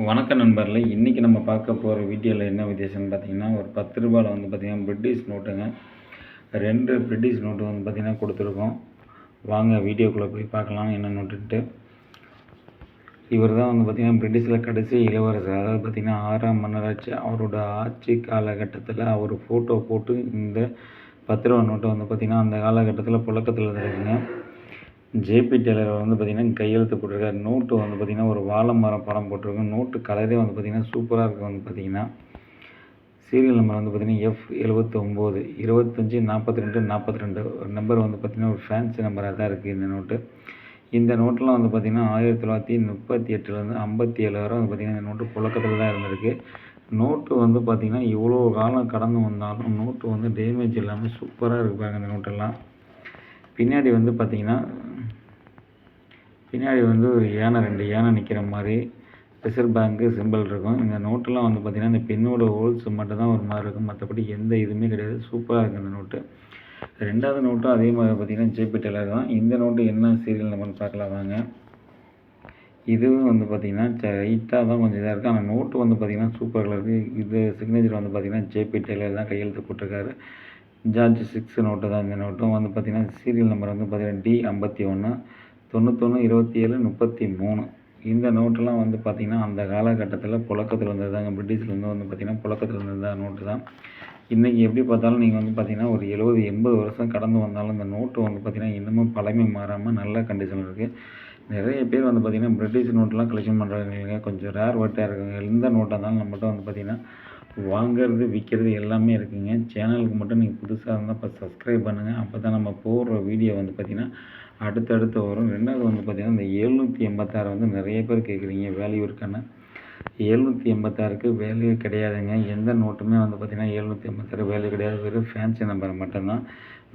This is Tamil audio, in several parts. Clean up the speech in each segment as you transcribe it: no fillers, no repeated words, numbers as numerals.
வணக்கம் நண்பர்களே. இன்றைக்கி நம்ம பார்க்க போகிற வீடியோவில் என்ன வித்தியாசம்னு பார்த்தீங்கன்னா, ஒரு ரூ. 10 வந்து பார்த்திங்கன்னா பிரிட்டிஷ் நோட்டுங்க. 2 பிரிட்டிஷ் நோட்டு வந்து பார்த்திங்கன்னா கொடுத்துருக்கோம். வாங்க வீடியோக்குள்ளே போய் பார்க்கலாம் என்ன நோட்டுன்ட்டு. இவர் தான் வந்து பார்த்திங்கன்னா பிரிட்டிஷில் கடைசி இளவரசர். அதாவது பார்த்திங்கன்னா 6ஆம் மன்னராட்சி அவரோட ஆட்சி காலகட்டத்தில் அவர் ஃபோட்டோ போட்டு இந்த ரூ. 10 நோட்டை வந்து பார்த்திங்கன்னா அந்த காலகட்டத்தில் புழக்கத்தில் இருக்குங்க. ஜேபி டெய்லர் வந்து பார்த்திங்கன்னா கையெழுத்து போட்டிருக்காரு. நோட்டு வந்து பார்த்திங்கன்னா ஒரு வாழை மரம் படம் போட்டிருக்கும். நோட்டு கலரே வந்து பார்த்திங்கன்னா சூப்பராக இருக்குது. வந்து பார்த்திங்கன்னா சீரியல் நம்பர் வந்து பார்த்திங்கன்னா F79 25 42 42 ஒரு நம்பர் வந்து பார்த்திங்கன்னா ஒரு ஃபேன்சி நம்பராக தான் இருக்குது இந்த நோட்டு. இந்த நோட்டெலாம் வந்து பார்த்திங்கன்னா 1938லேருந்து 57 வரை வந்து பார்த்திங்கன்னா இந்த நோட்டு புழக்கத்தில் தான் இருந்திருக்கு. நோட்டு வந்து பார்த்திங்கன்னா இவ்வளோ காலம் கடந்து வந்தாலும் நோட்டு வந்து டேமேஜ் இல்லாமல் சூப்பராக இருக்குது பாருங்கள். இந்த நோட்டெல்லாம் பின்னாடி வந்து பார்த்திங்கன்னா ஒரு யானை 2 யானை நிற்கிற மாதிரி ரிசர்வ் பேங்க்கு சிம்பிள் இருக்கும். இந்த நோட்டெல்லாம் வந்து பார்த்திங்கன்னா இந்த பெண்ணோட ஹோல்ஸ் மட்டும் தான் ஒரு மாதிரி இருக்கும். மற்றபடி எந்த இதுவுமே கிடையாது. சூப்பராக இருக்குது இந்த நோட்டு. 2வது நோட்டும் அதே மாதிரி பார்த்திங்கன்னா ஜேபி டெய்லர் தான். இந்த நோட்டு என்ன சீரியல் நம்பர்னு பார்க்கலாம் வாங்க. இதுவும் வந்து பார்த்திங்கன்னா ரைட்டாக தான் கொஞ்சம் இதாக இருக்குது. ஆனால் நோட்டு வந்து பார்த்திங்கன்னா சூப்பர் கலருக்கு. இது சிக்னேச்சர் வந்து பார்த்திங்கன்னா ஜேபி டெய்லர் தான் கையெழுத்து போட்டிருக்காரு. ஜார்ஜ் 6 நோட்டு தான் இந்த நோட்டும். வந்து பார்த்திங்கன்னா சீரியல் நம்பர் வந்து பார்த்திங்கன்னா D51 91 27 33. இந்த நோட்டெல்லாம் வந்து பார்த்திங்கன்னா அந்த காலகட்டத்தில் புழக்கத்தில் இருந்தது தாங்க. பிரிட்டிஷ்லேருந்து வந்து பார்த்திங்கன்னா புழக்கத்தில் இருந்தது நோட்டு தான். இன்றைக்கி எப்படி பார்த்தாலும் நீங்கள் வந்து பார்த்திங்கன்னா ஒரு 70 80 வருஷம் கடந்து வந்தாலும் இந்த நோட்டு வந்து பார்த்திங்கன்னா இன்னமும் பழமை மாறாமல் நல்ல கண்டிஷனில் இருக்குது. நிறைய பேர் வந்து பார்த்திங்கன்னா பிரிட்டிஷ் நோட்டெலாம் கலெக்ஷன் பண்ணுறாங்க. கொஞ்சம் ரேர் வெட்டாக இருக்குங்க. எந்த நோட்டாக இருந்தாலும் நம்மகிட்ட வந்து பார்த்திங்கன்னா வாங்கிறது விற்கிறது எல்லாமே இருக்குங்க. சேனலுக்கு மட்டும் நீங்கள் புதுசாக இருந்தால் இப்போ சப்ஸ்கிரைப் பண்ணுங்கள். அப்போ தான் நம்ம போடுற வீடியோ வந்து பார்த்திங்கன்னா அடுத்தடுத்து வரும். 2வது வந்து பார்த்திங்கன்னா இந்த 786 வந்து நிறைய பேர் கேட்குறீங்க வேல்யூ இருக்கான்னு. 786க்கு வேல்யூ கிடையாதுங்க. எந்த நோட்டுமே வந்து பார்த்திங்கன்னா 786 வேல்யூ கிடையாது. வெறும் ஃபேன்சி நம்பர் மட்டும்தான்.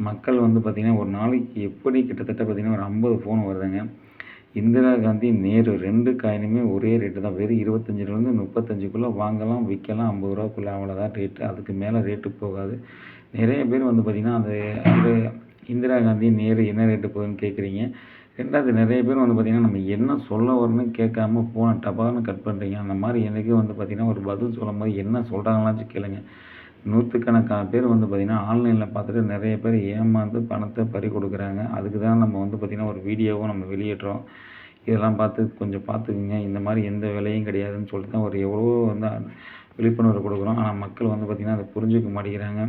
மக்கள் வந்து பார்த்திங்கன்னா ஒரு நாளைக்கு எப்படி கிட்டத்தட்ட பார்த்திங்கன்னா ஒரு 50 ஃபோன் வருதுங்க. இந்திரா காந்தி, நேரு 2 காயினுமே ஒரே ரேட்டு தான். வெறும் 25லேருந்து 35க்குள்ளே வாங்கலாம் விற்கலாம். 50 ரூபாக்குள்ளே அவ்வளோதான் ரேட்டு. அதுக்கு மேலே ரேட்டு போகாது. நிறைய பேர் வந்து பார்த்திங்கன்னா அந்த இந்திரா காந்தி, நேரு என்ன ரேட்டு போகுதுன்னு கேட்குறீங்க. 2வது நிறைய பேர் வந்து பார்த்திங்கன்னா நம்ம என்ன சொல்ல வரணும்னு கேட்காம ஃபோனை டபான்னு கட் பண்ணுறீங்க. அந்த மாதிரி எனக்கு வந்து பார்த்திங்கன்னா ஒரு பதில் சொல்லும்போது என்ன சொல்கிறாங்களாச்சும் கேளுங்க. நூற்றுக்கணக்கான பேர் வந்து பார்த்திங்கன்னா ஆன்லைனில் பார்த்துட்டு நிறைய பேர் ஏமாந்து பணத்தை பறி கொடுக்குறாங்க. அதுக்கு தான் நம்ம வந்து பார்த்திங்கன்னா ஒரு வீடியோவும் நம்ம வெளியிடுறோம். இதெல்லாம் பார்த்து கொஞ்சம் பார்த்துக்குங்க. இந்த மாதிரி எந்த வேலையும் கிடையாதுன்னு சொல்லிட்டு தான் ஒரு எவ்வளவோ வந்து விழிப்புணர்வு கொடுக்குறோம். ஆனால் மக்கள் வந்து பார்த்திங்கன்னா அதை புரிஞ்சுக்க மாட்டேங்கிறாங்க.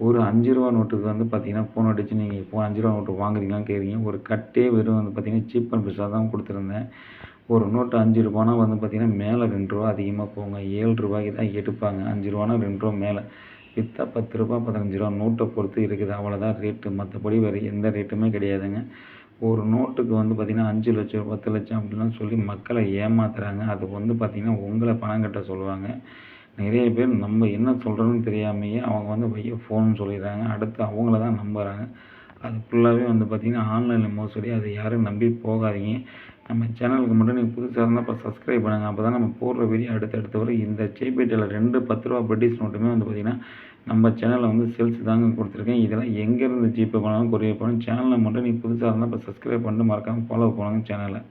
ஒரு 5 ரூபா நோட்டுக்கு வந்து பார்த்திங்கன்னா ஃபோன் அடித்து நீங்கள் இப்போ 5 ரூபா நோட்டு வாங்குறீங்களான்னு கேட்குறீங்க. ஒரு கட்டே வெறும் வந்து பார்த்திங்கன்னா சீப் அண்ட் பெஸ்ட்டாக தான் கொடுத்துருந்தேன். ஒரு நோட்டு 5 ரூபானா வந்து பார்த்திங்கன்னா மேலே 2 ரூபா அதிகமாக போங்க. 7 ரூபாய்க்கு தான் எடுப்பாங்க. 5 ரூபானா 2 ரூபா மேலே விற்றா 10 ரூபா 15 ரூபா நோட்டை பொறுத்து இருக்குது. அவ்வளோதான் ரேட்டு. மற்றபடி வேறு எந்த ரேட்டுமே கிடையாதுங்க. ஒரு நோட்டுக்கு வந்து பார்த்திங்கன்னா 5 லட்சம் 10 லட்சம் அப்படிலாம் சொல்லி மக்களை ஏமாத்துறாங்க. அது வந்து பார்த்திங்கன்னா உங்களை பணம் கட்ட சொல்லுவாங்க. நிறைய பேர் நம்ம என்ன சொல்கிறோன்னு தெரியாமையே அவங்க வந்து பைய ஃபோன்னு சொல்லிடுறாங்க. அடுத்து அவங்கள தான் நம்புகிறாங்க. அது ஃபுல்லாகவே வந்து பார்த்திங்கன்னா ஆன்லைனில் மோசடி. அதை யாரும் நம்பி போகாதீங்க. நம்ம சேனலுக்கு மட்டும் நீங்கள் புதுசாக இருந்தால் இப்போ சப்ஸ்கிரைப் பண்ணுங்கள். அப்போ தான் நம்ம போடுற வீடியோ அடுத்தடுத்து வரும். இந்த ஜேபி டெய்லர் 2 10 ரூபா பிரிட்டிஷ் நோட்டுமே வந்து பார்த்திங்கன்னா நம்ம சேனலில் வந்து சேல்ஸ் தாங்க கொடுத்துருக்கேன். இதெல்லாம் எங்கேருந்து ஜிபே பண்ணாலும் கொரியர் பண்ணணும். சேனலை மட்டும் நீங்கள் புதுசாக இருந்தால் இப்போ சப்ஸ்கிரைப் பண்ணிட்டு மறக்காமல் ஃபாலோ பண்ணுங்கள் சேனலை.